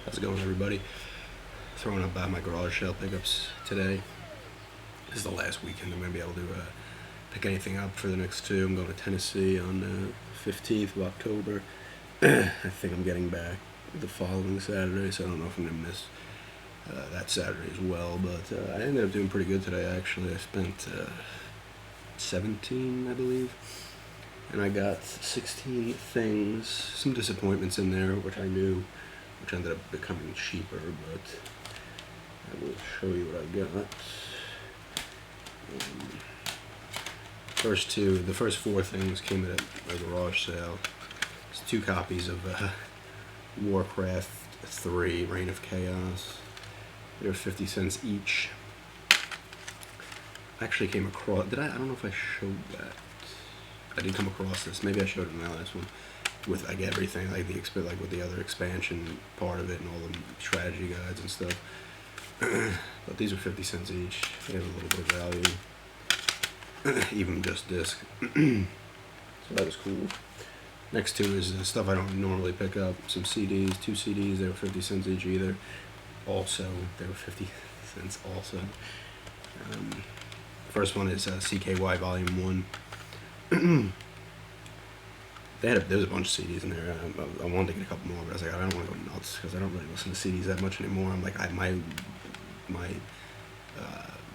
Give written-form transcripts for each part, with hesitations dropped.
How's it going, everybody? Throwing up by my garage sale pickups today. This is the last weekend I'm going to be able to pick anything up for the next two. I'm going to Tennessee on the 15th of October. I think I'm getting back the following Saturday, so I don't know if I'm going to miss that Saturday as well. But I ended up doing pretty good today, actually. I spent 17, I believe. And I got 16 things, some disappointments in there, which I knew, which ended up becoming cheaper, but I will show you what I got. The first four things came at a garage sale. It's 2 copies of Warcraft 3, Reign of Chaos. They were 50 cents each. I actually came across, I don't know if I showed that. I did come across this. Maybe I showed it in my last one with like everything, like with the other expansion part of it and all the strategy guides and stuff. But these were 50 cents each. They have a little bit of value, even just disc. So that was cool. Next two is stuff I don't normally pick up. Some CDs, 2 CDs. They were 50 cents each either. Also, they were 50 cents also. First one is CKY Volume 1. There was a bunch of CDs in there. I wanted to get a couple more, but I was like, I don't want to go nuts because I don't really listen to CDs that much anymore. I'm like, my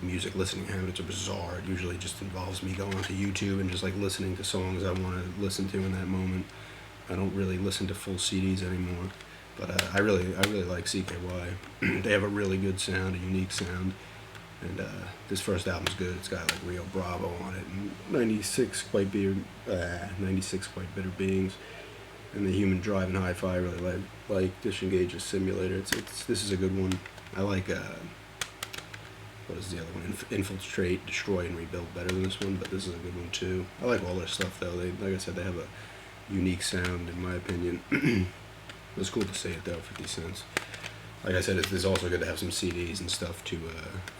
music listening habits are bizarre. It usually just involves me going onto YouTube and just like listening to songs I want to listen to in that moment. I don't really listen to full CDs anymore. But I really like CKY. They have a really good sound, a unique sound. And this first album's good. It's got like Rio Bravo on it, and 96 Quite Bitter Beings, and The Human Drive and Hi-Fi. I really like Disengage's Simulator. This is a good one. I like what is the other one? Infiltrate, Destroy, and Rebuild better than this one, but this is a good one too. I like all their stuff though. Like I said, they have a unique sound in my opinion. It was cool to see it though, 50 cents. Like I said, it's also good to have some CDs and stuff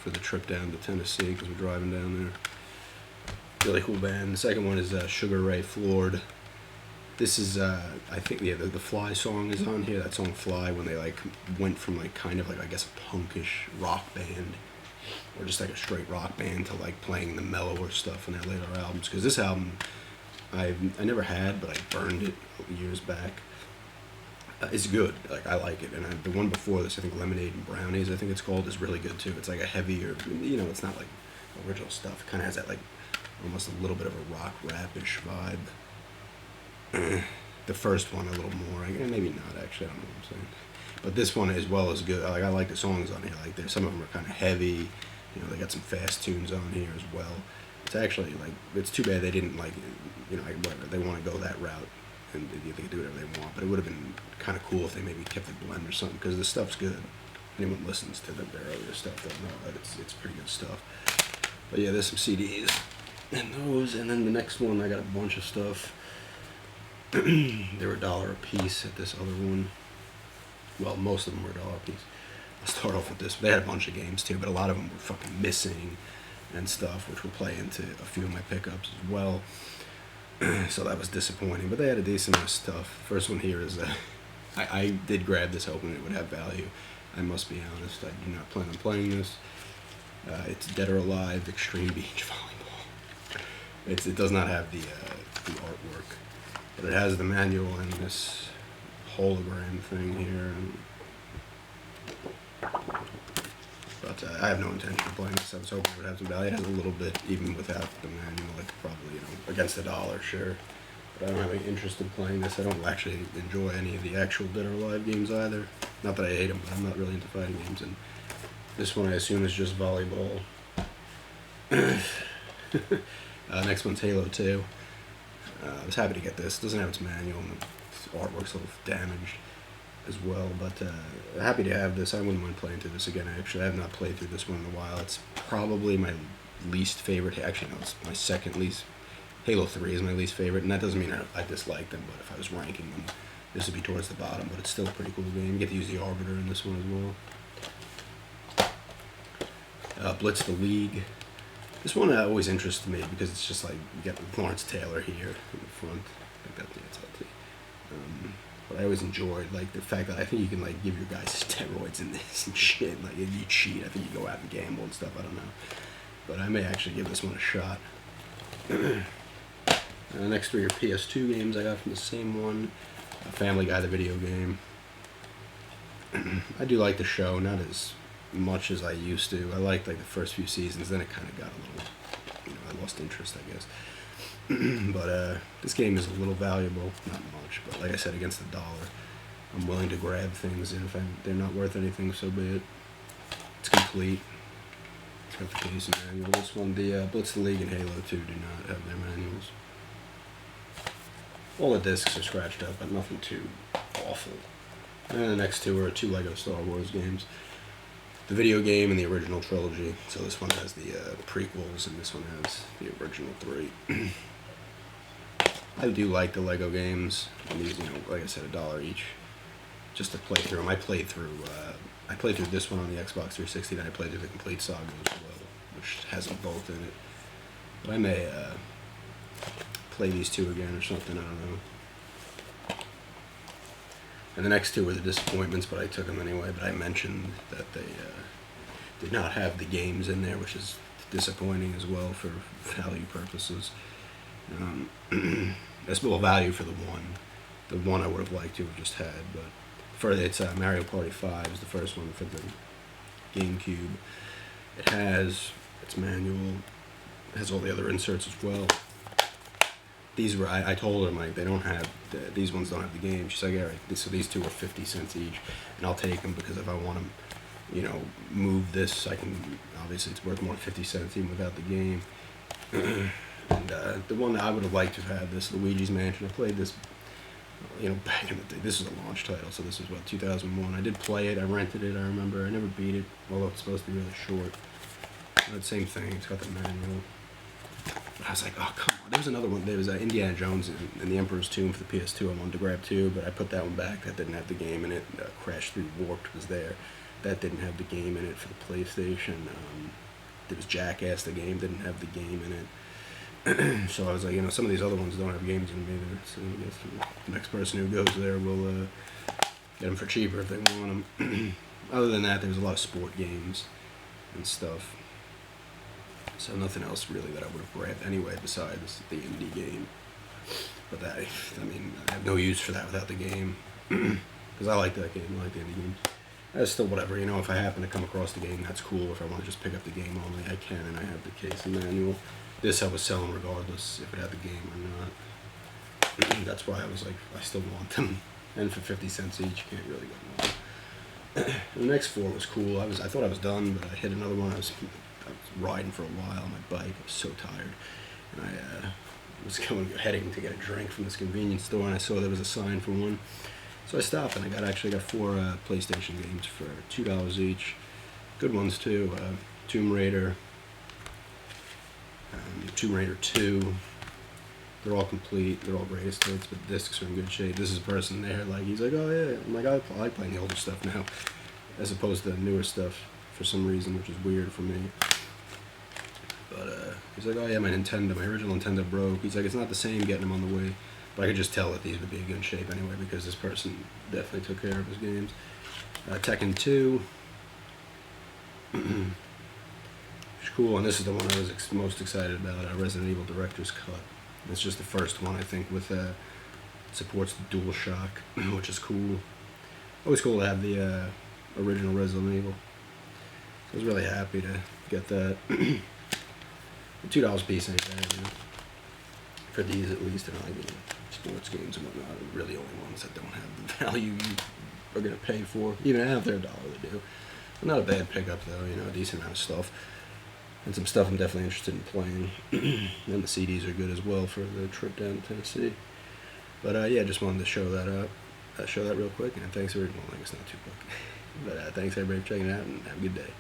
for the trip down to Tennessee because we're driving down there. Really cool band. The second one is Sugar Ray Floored. This is, I think, the Fly song is on here. That song Fly, when they like went from like kind of like, I guess, a punkish rock band or just like a straight rock band to like playing the mellower stuff in their later albums. Because this album, I never had, but I burned it years back. It's good. Like I like it, and the one before this, I think Lemonade and Brownies, I think it's called, is really good too. It's like a heavier, it's not like original stuff. It kind of has that like almost a little bit of a rock rapish vibe. The first one a little more, maybe not actually. I don't know what I'm saying, but this one as well is good. Like I like the songs on here. Like some of them are kind of heavy. They got some fast tunes on here as well. It's actually like it's too bad they didn't like whatever they want to go that route. And they can do whatever they want, but it would have been kind of cool if they maybe kept the blend or something, because the stuff's good. Anyone listens to their earlier stuff, they'll know that it's pretty good stuff. But yeah, there's some CDs and those, and then the next one I got a bunch of stuff. They were $1 a piece at this other one. Well, most of them were $1 a piece. I'll start off with this. They had a bunch of games too, but a lot of them were fucking missing and stuff, which will play into a few of my pickups as well. So that was disappointing, but they had a decent amount of stuff. First one here is I did grab this hoping it would have value. I must be honest, I do not plan on playing this. It's Dead or Alive Extreme Beach Volleyball. It does not have the artwork, but it has the manual and this hologram thing here. But I have no intention of playing this. I was hoping it would have some value. It has a little bit, even without the manual, like probably, against $1, sure. But I don't have any interest in playing this. I don't actually enjoy any of the actual Dead or Alive games either. Not that I hate them, but I'm not really into fighting games. And this one I assume is just volleyball. Next one's Halo 2. I was happy to get this. It doesn't have its manual, and the artwork's a little damaged as well, but happy to have this. I wouldn't mind playing through this again. Actually, I have not played through this one in a while. It's probably my least favorite. Actually, no, it's my second least. Halo 3 is my least favorite, and that doesn't mean I dislike them, but if I was ranking them, this would be towards the bottom, but it's still a pretty cool game. You get to use the Arbiter in this one as well. Blitz the League. This one always interests me because it's just like, you get Lawrence Taylor here in the front. I think that's LT. But I always enjoyed like the fact that I think you can like give your guys steroids in this and shit. Like if you cheat, I think you go out and gamble and stuff. I don't know, but I may actually give this one a shot. The next three are PS2 games I got from the same one. Family Guy, the video game. I do like the show, not as much as I used to. I liked like the first few seasons, then it kind of got a little, I lost interest, I guess. But this game is a little valuable, not much, but like I said, against the dollar, I'm willing to grab things, and if they're not worth anything, so be it. It's complete. It's got the case and manual. This one, the Blitz the League and Halo 2 do not have their manuals. All the discs are scratched up, but nothing too awful. And the next two are 2 Lego Star Wars games. The video game and the original trilogy. So this one has the prequels, and this one has the original 3. I do like the Lego games. And these, like I said, $1 each, just to play through them. I played through this one on the Xbox 360, and I played through the complete saga as well, which has them both in it. But I may play these 2 again or something. I don't know. And the next 2 were the disappointments, but I took them anyway. But I mentioned that they did not have the games in there, which is disappointing as well for value purposes. That's more value for the one. The one I would have liked to have just had, but for it's Mario Party 5 is the first one for the GameCube. It has its manual. It has all the other inserts as well. These were, I told her, like, they don't have, these ones don't have the game. She's like, all right, so these 2 are 50 cents each, and I'll take them because if I want to, move this, I can, obviously it's worth more than 50 cents even without the game. And the one that I would have liked to have had, this Luigi's Mansion, I played this, back in the day. This is a launch title, so this was, 2001. I did play it, I rented it, I remember. I never beat it, although it's supposed to be really short. But same thing, it's got the manual. But I was like, oh, come on. There was another one. There was Indiana Jones and the Emperor's Tomb for the PS2. I wanted to grab 2, but I put that one back. That didn't have the game in it. Crash 3 Warped was there. That didn't have the game in it for the PlayStation. There was Jackass, the game didn't have the game in it. So I was like, some of these other ones don't have games in them either. So I guess the next person who goes there will get them for cheaper if they want them. Other than that, there was a lot of sport games and stuff. So nothing else really that I would have grabbed anyway besides the indie game. But I have no use for that without the game. Because I like that game, I like the indie games. That's still whatever, if I happen to come across the game, that's cool. If I want to just pick up the game only, I can, and I have the case and manual. This I was selling regardless if it had the game or not. That's why I was like, I still want them. And for 50 cents each, you can't really go wrong. The next 4 was cool. I thought I was done, but I hit another one. I was riding for a while on my bike. I was so tired, and I was heading to get a drink from this convenience store, and I saw there was a sign for one, so I stopped, and I actually got 4 PlayStation games for $2 each. Good ones too. Tomb Raider, Tomb Raider 2. They're all complete. They're all greatest hits, but the discs are in good shape. This is a person there, like, he's like, oh yeah, I'm like, I like playing the older stuff now, as opposed to the newer stuff for some reason, which is weird for me. But he's like, oh yeah, my original Nintendo broke. He's like, it's not the same getting them on the way. But I could just tell that these would be in good shape anyway because this person definitely took care of his games. Tekken 2. It's cool, and this is the one I was most excited about, Resident Evil Director's Cut. It's just the first one, I think, with supports the DualShock, which is cool. Always cool to have the original Resident Evil. I was really happy to get that. $2 a piece ain't bad, for these at least, and like sports games and whatnot are really only ones that don't have the value you are going to pay for. Even if they're $1, they do. But not a bad pickup though, a decent amount of stuff. And some stuff I'm definitely interested in playing. And the CDs are good as well for the trip down to Tennessee. But yeah, just wanted to show that up. Show that real quick, and thanks everyone. Well, I guess not too quick. But thanks everybody for checking it out, and have a good day.